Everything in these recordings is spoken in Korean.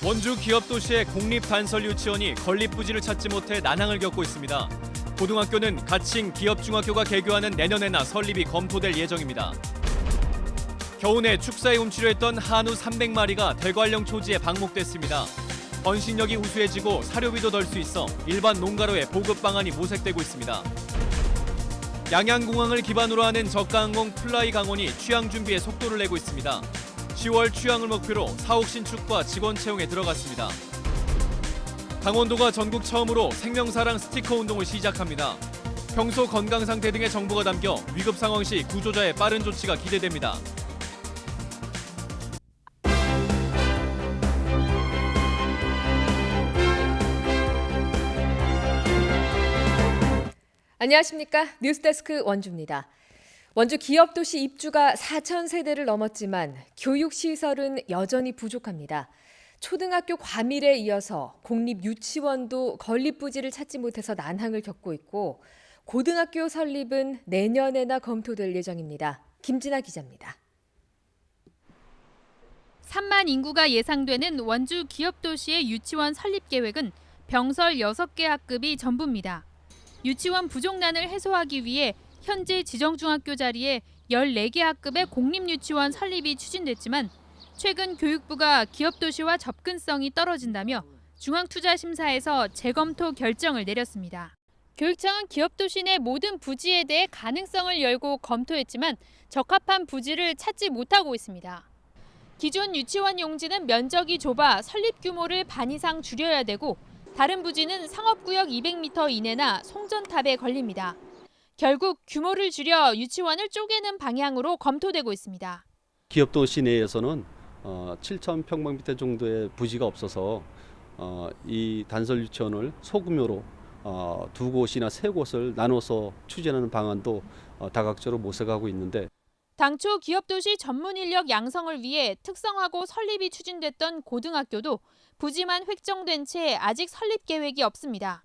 원주 기업도시의 공립단설유치원이 건립부지를 찾지 못해 난항을 겪고 있습니다. 고등학교는 가칭 기업중학교가 개교하는 내년에나 설립이 검토될 예정입니다. 겨우내 축사에 움츠려 했던 한우 300마리가 대관령 초지에 방목됐습니다. 번식력이 우수해지고 사료비도 덜 수 있어 일반 농가로의 보급 방안이 모색되고 있습니다. 양양공항을 기반으로 하는 저가항공 플라이 강원이 취항 준비에 속도를 내고 있습니다. 10월 취항을 목표로 사옥 신축과 직원 채용에 들어갔습니다. 강원도가 전국 처음으로 생명사랑 스티커 운동을 시작합니다. 평소 건강 상태 등의 정보가 담겨 위급 상황 시 구조자의 빠른 조치가 기대됩니다. 안녕하십니까. 뉴스데스크 원주입니다. 원주 기업도시 입주가 4,000세대를 넘었지만 교육시설은 여전히 부족합니다. 초등학교 과밀에 이어서 공립유치원도 건립부지를 찾지 못해서 난항을 겪고 있고 고등학교 설립은 내년에나 검토될 예정입니다. 김진아 기자입니다. 3만 인구가 예상되는 원주 기업도시의 유치원 설립 계획은 병설 6개 학급이 전부입니다. 유치원 부족난을 해소하기 위해 현재 지정중학교 자리에 14개 학급의 공립유치원 설립이 추진됐지만 최근 교육부가 기업도시와 접근성이 떨어진다며 중앙투자심사에서 재검토 결정을 내렸습니다. 교육청은 기업도시 내 모든 부지에 대해 가능성을 열고 검토했지만 적합한 부지를 찾지 못하고 있습니다. 기존 유치원 용지는 면적이 좁아 설립 규모를 반 이상 줄여야 되고 다른 부지는 상업구역 200m 이내나 송전탑에 걸립니다. 결국 규모를 줄여 유치원을 쪼개는 방향으로 검토되고 있습니다. 기업도시 내에서는 7,000평방미터 정도의 부지가 없어서 이 단설 유치원을 소규모로 두 곳이나 세 곳을 나눠서 추진하는 방안도 다각적으로 모색하고 있는데 당초 기업도시 전문 인력 양성을 위해 특성화고 설립이 추진됐던 고등학교도 부지만 획정된 채 아직 설립 계획이 없습니다.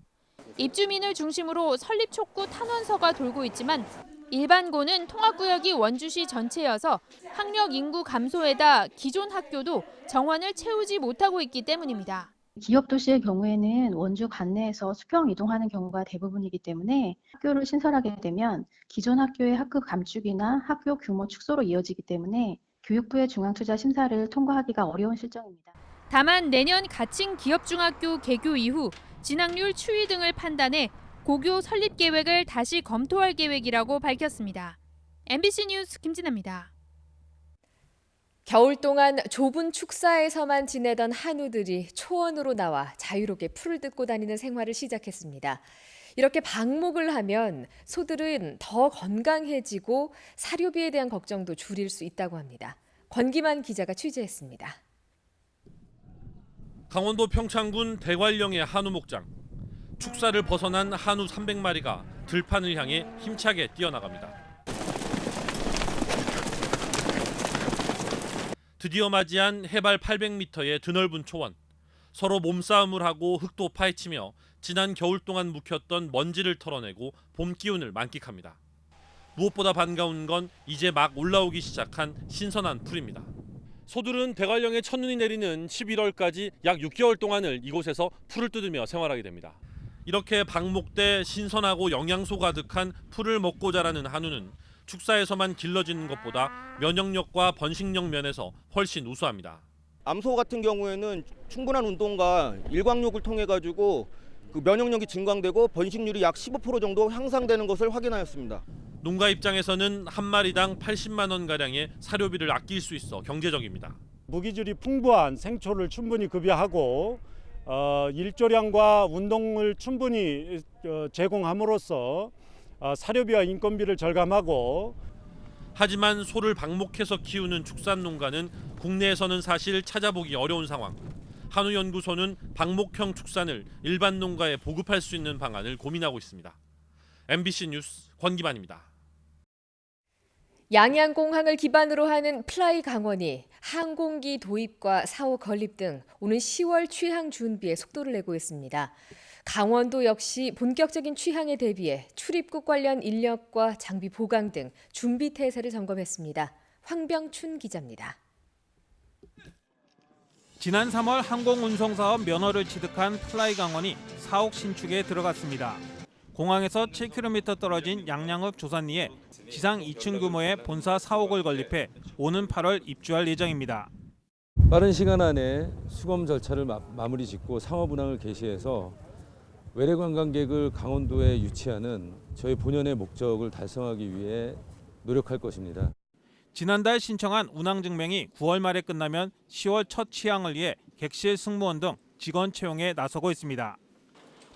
입주민을 중심으로 설립 촉구 탄원서가 돌고 있지만 일반고는 통합구역이 원주시 전체여서 학력 인구 감소에다 기존 학교도 정원을 채우지 못하고 있기 때문입니다. 기업 도시의 경우에는 원주 관내에서 수평 이동하는 경우가 대부분이기 때문에 학교를 신설하게 되면 기존 학교의 학급 감축이나 학교 규모 축소로 이어지기 때문에 교육부의 중앙투자 심사를 통과하기가 어려운 실정입니다. 다만 내년 가칭 기업중학교 개교 이후 진학률 추이 등을 판단해 고교 설립 계획을 다시 검토할 계획이라고 밝혔습니다. MBC 뉴스 김진아입니다. 겨울 동안 좁은 축사에서만 지내던 한우들이 초원으로 나와 자유롭게 풀을 뜯고 다니는 생활을 시작했습니다. 이렇게 방목을 하면 소들은 더 건강해지고 사료비에 대한 걱정도 줄일 수 있다고 합니다. 권기만 기자가 취재했습니다. 강원도 평창군 대관령의 한우 목장. 축사를 벗어난 한우 300마리가 들판을 향해 힘차게 뛰어나갑니다. 드디어 맞이한 해발 800m의 드넓은 초원. 서로 몸싸움을 하고 흙도 파헤치며 지난 겨울 동안 묵혔던 먼지를 털어내고 봄 기운을 만끽합니다. 무엇보다 반가운 건 이제 막 올라오기 시작한 신선한 풀입니다. 소들은 대관령에 첫눈이 내리는 11월까지 약 6개월 동안을 이곳에서 풀을 뜯으며 생활하게 됩니다. 이렇게 방목돼 신선하고 영양소 가득한 풀을 먹고 자라는 한우는 축사에서만 길러지는 것보다 면역력과 번식력 면에서 훨씬 우수합니다. 암소 같은 경우에는 충분한 운동과 일광욕을 통해 가지고 그 면역력이 증강되고 번식률이 약 15% 정도 향상되는 것을 확인하였습니다. 농가 입장에서는 한 마리당 80만 원 가량의 사료비를 아낄 수 있어 경제적입니다. 무기질이 풍부한 생초를 충분히 급여하고 일조량과 운동을 충분히 제공함으로써 사료비와 인건비를 절감하고 하지만 소를 방목해서 키우는 축산 농가는 국내에서는 사실 찾아보기 어려운 상황. 한우연구소는 방목형 축산을 일반 농가에 보급할 수 있는 방안을 고민하고 있습니다. MBC 뉴스 권기만입니다. 양양공항을 기반으로 하는 플라이 강원이 항공기 도입과 사호 건립 등 오는 10월 취항 준비에 속도를 내고 있습니다. 강원도 역시 본격적인 취항에 대비해 출입국 관련 인력과 장비 보강 등 준비 태세를 점검했습니다. 황병춘 기자입니다. 지난 3월 항공운송사업 면허를 취득한 플라이강원이 사옥 신축에 들어갔습니다. 공항에서 7km 떨어진 양양읍 조산리에 지상 2층 규모의 본사 사옥을 건립해 오는 8월 입주할 예정입니다. 빠른 시간 안에 수검 절차를 마무리 짓고 상업 운항을 개시해서 외래 관광객을 강원도에 유치하는 저희 본연의 목적을 달성하기 위해 노력할 것입니다. 지난달 신청한 운항 증명이 9월 말에 끝나면 10월 첫 취항을 위해 객실 승무원 등 직원 채용에 나서고 있습니다.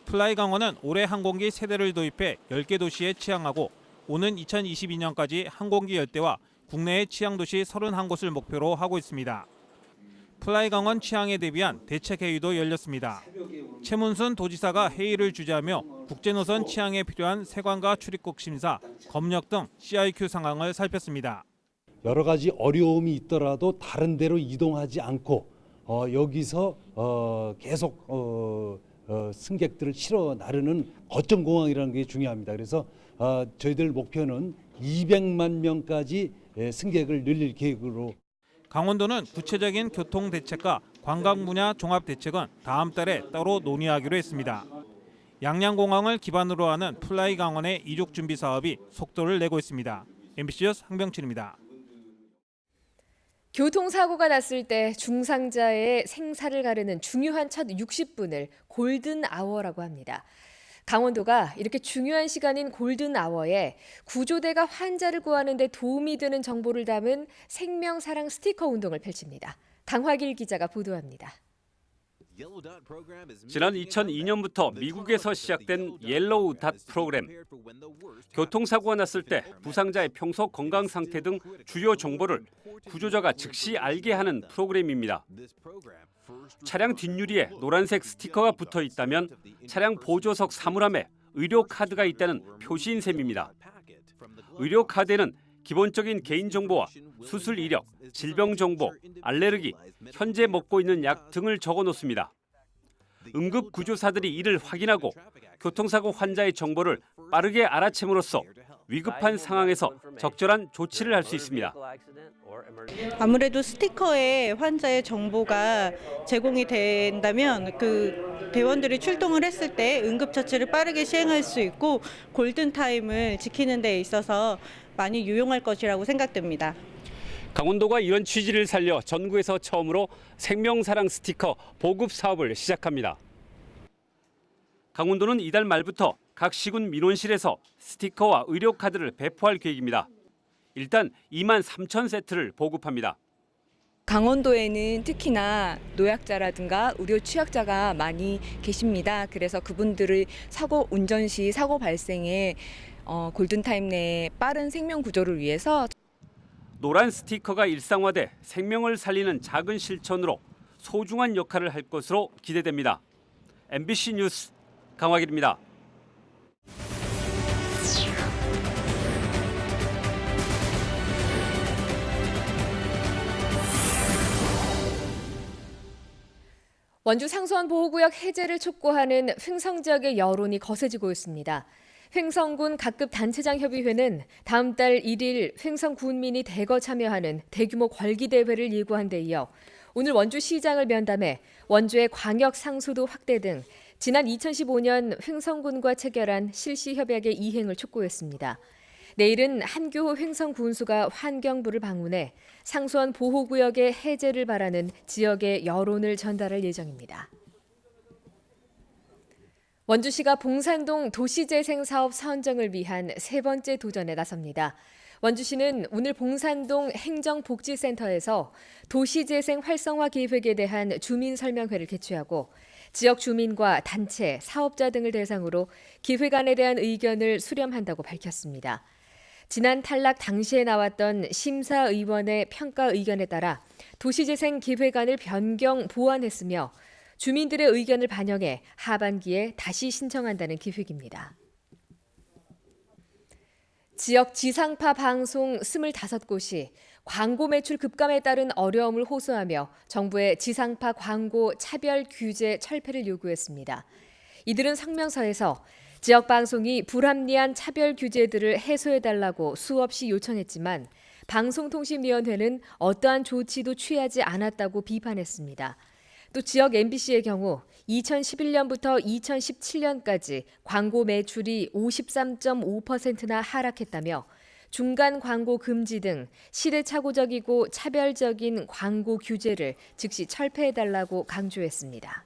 플라이강원은 올해 항공기 3대를 도입해 10개 도시에 취항하고 오는 2022년까지 항공기 10대와 국내의 취항 도시 31곳을 목표로 하고 있습니다. 플라이강원 취항에 대비한 대책회의도 열렸습니다. 최문순 도지사가 회의를 주재하며 국제노선 취항에 필요한 세관과 출입국 심사, 검역 등 CIQ 상황을 살폈습니다. 여러 가지 어려움이 있더라도 다른 데로 이동하지 않고 여기서 계속 승객들을 실어 나르는 거점 공항이라는 게 중요합니다. 그래서 저희들 목표는 200만 명까지 승객을 늘릴 계획으로. 강원도는 구체적인 교통 대책과 관광 분야 종합 대책은 다음 달에 따로 논의하기로 했습니다. 양양공항을 기반으로 하는 플라이강원의 이륙 준비 사업이 속도를 내고 있습니다. MBC 뉴스 황병철입니다. 교통사고가 났을 때 중상자의 생사를 가르는 중요한 첫 60분을 골든 아워라고 합니다. 강원도가 이렇게 중요한 시간인 골든 아워에 구조대가 환자를 구하는 데 도움이 되는 정보를 담은 생명사랑 스티커 운동을 펼칩니다. 강화길 기자가 보도합니다. 지난 2002년부터 미국에서 시작된 옐로우 닷 프로그램. 교통사고가 났을 때 부상자의 평소 건강 상태 등 주요 정보를 구조자가 즉시 알게 하는 프로그램입니다. 차량 뒷유리에 노란색 스티커가 붙어 있다면 차량 보조석 사물함에 의료 카드가 있다는 표시인 셈입니다. 의료 카드에는 기본적인 개인정보와 수술 이력, 질병 정보, 알레르기, 현재 먹고 있는 약 등을 적어 놓습니다. 응급구조사들이 이를 확인하고 교통사고 환자의 정보를 빠르게 알아채므로써 위급한 상황에서 적절한 조치를 할 수 있습니다. 아무래도 스티커에 환자의 정보가 제공이 된다면 그 대원들이 출동을 했을 때 응급처치를 빠르게 시행할 수 있고 골든타임을 지키는 데 있어서 많이 유용할 것이라고 생각됩니다. 강원도가 이런 취지를 살려 전국에서 처음으로 생명사랑 스티커 보급 사업을 시작합니다. 강원도는 이달 말부터 각 시군 민원실에서 스티커와 의료카드를 배포할 계획입니다. 일단 2만 3천 세트를 보급합니다. 강원도에는 특히나 노약자라든가 의료 취약자가 많이 계십니다. 그래서 그분들의 운전 시 사고 발생에 골든타임 내에 빠른 생명 구조를 위해서 노란 스티커가 일상화돼 생명을 살리는 작은 실천으로 소중한 역할을 할 것으로 기대됩니다. MBC 뉴스 강화길입니다. 원주 상수원 보호구역 해제를 촉구하는 횡성 지역의 여론이 거세지고 있습니다. 횡성군 각급 단체장 협의회는 다음 달 1일 횡성 군민이 대거 참여하는 대규모 걸기대회를 예고한 데 이어 오늘 원주시장을 면담해 원주의 광역 상수도 확대 등 지난 2015년 횡성군과 체결한 실시협약의 이행을 촉구했습니다. 내일은 한규호 횡성군수가 환경부를 방문해 상수원 보호구역의 해제를 바라는 지역의 여론을 전달할 예정입니다. 원주시가 봉산동 도시재생사업 선정을 위한 세 번째 도전에 나섭니다. 원주시는 오늘 봉산동 행정복지센터에서 도시재생 활성화 계획에 대한 주민설명회를 개최하고 지역 주민과 단체, 사업자 등을 대상으로 기획안에 대한 의견을 수렴한다고 밝혔습니다. 지난 탈락 당시에 나왔던 심사의원의 평가 의견에 따라 도시재생 기획안을 변경 보완했으며 주민들의 의견을 반영해 하반기에 다시 신청한다는 계획입니다. 지역 지상파 방송 25곳이 광고 매출 급감에 따른 어려움을 호소하며 정부의 지상파 광고 차별 규제 철폐를 요구했습니다. 이들은 성명서에서 지역 방송이 불합리한 차별 규제들을 해소해달라고 수없이 요청했지만 방송통신위원회는 어떠한 조치도 취하지 않았다고 비판했습니다. 또 지역 MBC의 경우 2011년부터 2017년까지 광고 매출이 53.5%나 하락했다며 중간 광고 금지 등 시대착오적이고 차별적인 광고 규제를 즉시 철폐해달라고 강조했습니다.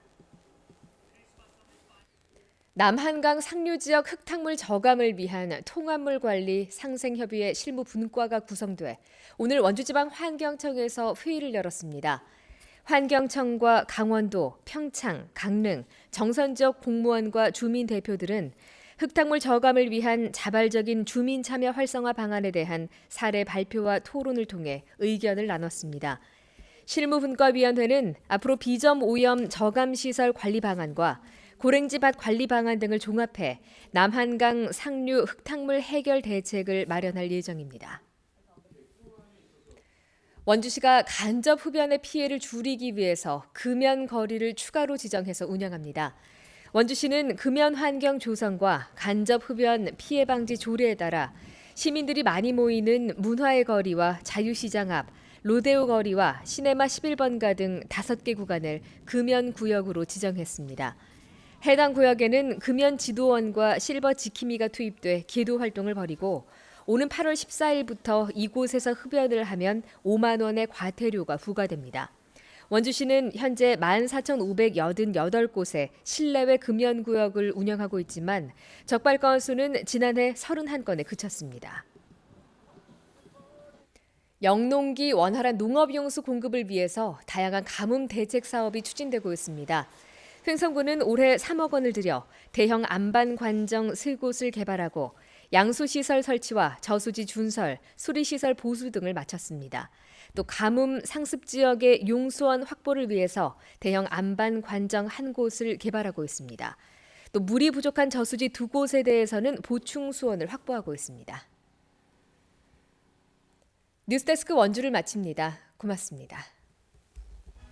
남한강 상류 지역 흙탕물 저감을 위한 통합물 관리 상생협의회 실무 분과가 구성돼 오늘 원주지방 환경청에서 회의를 열었습니다. 환경청과 강원도, 평창, 강릉, 정선 지역 공무원과 주민 대표들은 흙탕물 저감을 위한 자발적인 주민 참여 활성화 방안에 대한 사례 발표와 토론을 통해 의견을 나눴습니다. 실무분과위원회는 앞으로 비점 오염 저감 시설 관리 방안과 고랭지밭 관리 방안 등을 종합해 남한강 상류 흙탕물 해결 대책을 마련할 예정입니다. 원주시가 간접 흡연의 피해를 줄이기 위해서 금연 거리를 추가로 지정해서 운영합니다. 원주시는 금연 환경 조성과 간접 흡연 피해 방지 조례에 따라 시민들이 많이 모이는 문화의 거리와 자유시장 앞, 로데오 거리와 시네마 11번가 등 5개 구간을 금연 구역으로 지정했습니다. 해당 구역에는 금연 지도원과 실버 지킴이가 투입돼 계도 활동을 벌이고 오는 8월 14일부터 이곳에서 흡연을 하면 5만 원의 과태료가 부과됩니다. 원주시는 현재 14,588곳의 실내외 금연구역을 운영하고 있지만 적발 건수는 지난해 31건에 그쳤습니다. 영농기 원활한 농업용수 공급을 위해서 다양한 가뭄 대책 사업이 추진되고 있습니다. 횡성군은 올해 3억 원을 들여 대형 안반 관정 3곳을 개발하고 양수시설 설치와 저수지 준설, 수리시설 보수 등을 마쳤습니다. 또 가뭄 상습 지역의 용수원 확보를 위해서 대형 안반 관정 1곳을 개발하고 있습니다. 또 물이 부족한 저수지 2곳에 대해서는 보충 수원을 확보하고 있습니다. 뉴스데스크 원주를 마칩니다. 고맙습니다.